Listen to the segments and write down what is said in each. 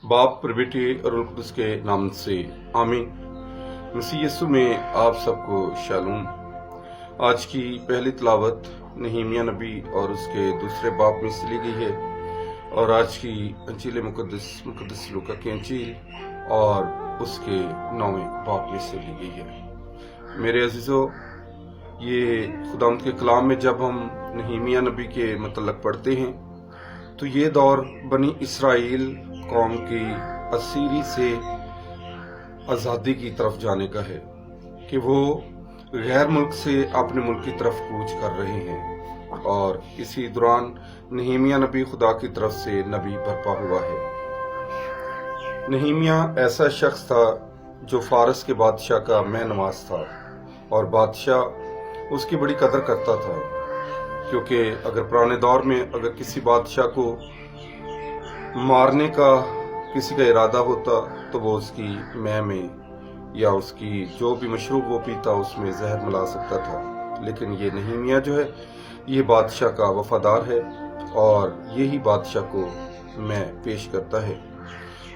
बाप और बेटे और रूह कुद्दुस के नाम से आमीन। मसीह यीशु में आप सबको शालूम। आज की पहली तिलावत नहमीया नबी और उसके दूसरे बाप में से ली गई है और आज की अंजील मुकद्दस लूका की अंजील और उसके 9वें बाप में से ली गई है। मेरे अजीजों, ये खुदावंद के कलाम में जब हम नहमीया नबी के मतलब पढ़ते हैं तो ये दौर बनी इसराइल कौम की असीरी से आज़ादी की तरफ जाने का है कि वो गैर मुल्क से अपने मुल्क की तरफ कूच कर रहे हैं और इसी दौरान नहमीया नबी खुदा की तरफ से नबी बर्पा हुआ है। नहमीया ऐसा शख्स था जो फारस के बादशाह का मेहनवाज था और बादशाह उसकी बड़ी कदर करता था, क्योंकि अगर पुराने दौर में अगर किसी बादशाह को मारने का किसी का इरादा होता तो वो उसकी मैं में या उसकी जो भी मशरूब वो पीता उसमें जहर मिला सकता था। लेकिन ये नहमीया जो है ये बादशाह का वफादार है और यही बादशाह को मैं पेश करता है।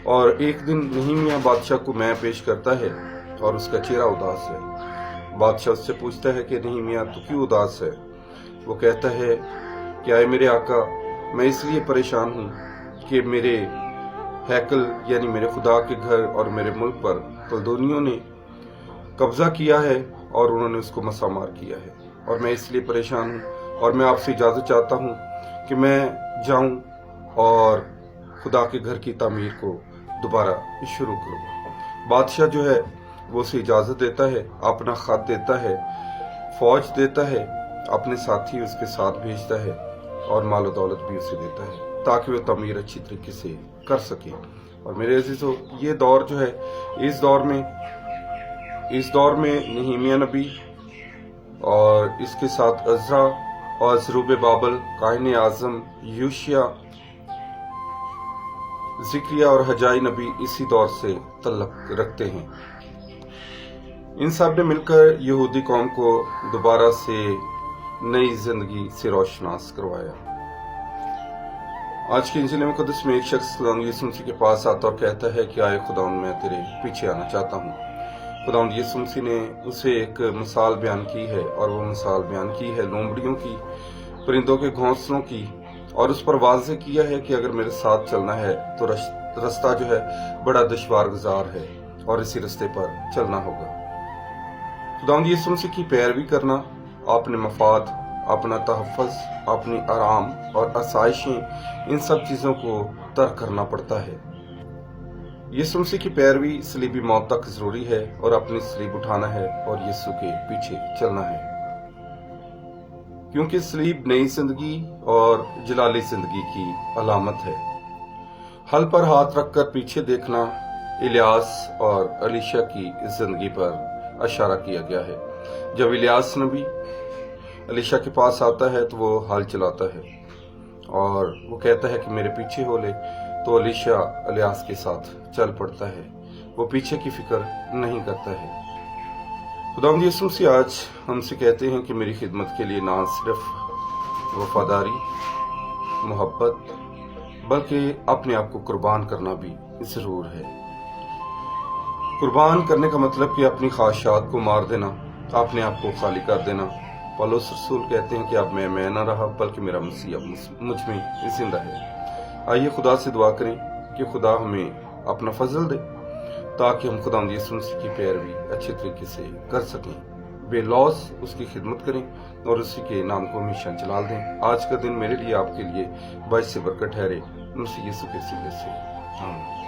और एक दिन नहमीया बादशाह को मैं पेश करता है और उसका चेहरा उदास है। बादशाह उससे पूछता है कि नहमीया तू क्यों उदास है? वो कहता है कि आए मेरे आका, मैं इसलिए परेशान हूँ कि मेरे हैकल यानी मेरे खुदा के घर और मेरे मुल्क पर कलदोनियों ने कब्जा किया है और उन्होंने उसको मसामार किया है और मैं इसलिए परेशान हूँ और मैं आपसे इजाज़त चाहता हूँ कि मैं जाऊँ और खुदा के घर की तामीर को दोबारा शुरू करूँ। बादशाह जो है वो उसे इजाज़त देता है, अपना खत देता है, फौज देता है, अपने साथी उसके साथ भेजता है और माल दौलत भी उसे देता है ताकि वो तामीर अच्छी तरीके से कर सके। और मेरे अजीजों, ये दौर जो है इस दौर में नहमीया नबी और इसके साथ अज़रा और ज़रूब्बाबेल, काहिन आज़म, यूशिया, ज़िक्रिया और हजाई नबी इसी दौर से तल्लुक़ रखते हैं। इन सब ने मिलकर यहूदी कौम को दोबारा से नई जिंदगी से रोशनास करवाया। आज की इंजील मुकद्दस में एक शख्स खुदावंद यीशु मसीह के पास आता और कहता है कि आए खुदावंद, मैं तेरे पीछे आना चाहता हूँ। खुदावंद यीशु मसीह ने उसे एक मिसाल बयान की है और वो मिसाल बयान की है लोमड़ियों की, परिंदों के घोंसलों की, और उस पर वाज़ेह किया है कि अगर मेरे साथ चलना है तो रास्ता जो है बड़ा दुश्वार गुजार है और इसी रास्ते पर चलना होगा। खुदावंद यीशु मसीह की पैरवी करना अपने मफाद, अपना तहफ़्फ़ुज़, अपनी आराम और आसाइशें, इन सब चीज़ों को तर्क करना पड़ता है। यीशु मसीह की पैरवी सलीबी मौत तक ज़रूरी है और अपनी सलीब उठाना है और यीशु के पीछे चलना है, क्योंकि सलीब नई जिंदगी और जलाली जिंदगी की अलामत है। हल पर हाथ रखकर पीछे देखना इलियास और एलीशा की जिंदगी पर इशारा किया गया है। जब इलियास नबी एलीशा के पास आता है तो वो हल चलाता है और वो कहता है कि मेरे पीछे हो ले, तो एलीशा इलियास के साथ चल पड़ता है। वो पीछे की फिक्र नहीं करता है। खुदावंद यीशु मसीह आज हमसे कहते हैं कि मेरी खिदमत के लिए ना सिर्फ वफादारी, मोहब्बत, बल्कि अपने आप को कुर्बान करना भी जरूर है। कुर्बान करने का मतलब कि अपनी ख्वाहिशात को मार देना, अपने आप को खाली कर देना। पौलुस रसूल कहते हैं कि अब मैं ना रहा बल्कि मेरा मसीह अब मुझ में जिंदा है। आइए खुदा से दुआ करें कि खुदा हमें अपना फजल दे ताकि हम खुदावंद यीशु मसीह की पैरवी अच्छे तरीके से कर सकें, बेलौस उसकी खिदमत करें और उसी के नाम को हमेशा जलाल दें। आज का दिन मेरे लिए, आपके लिए बाइस से बरकत ठहरे। मसीह यीशु के सीने से आमीन।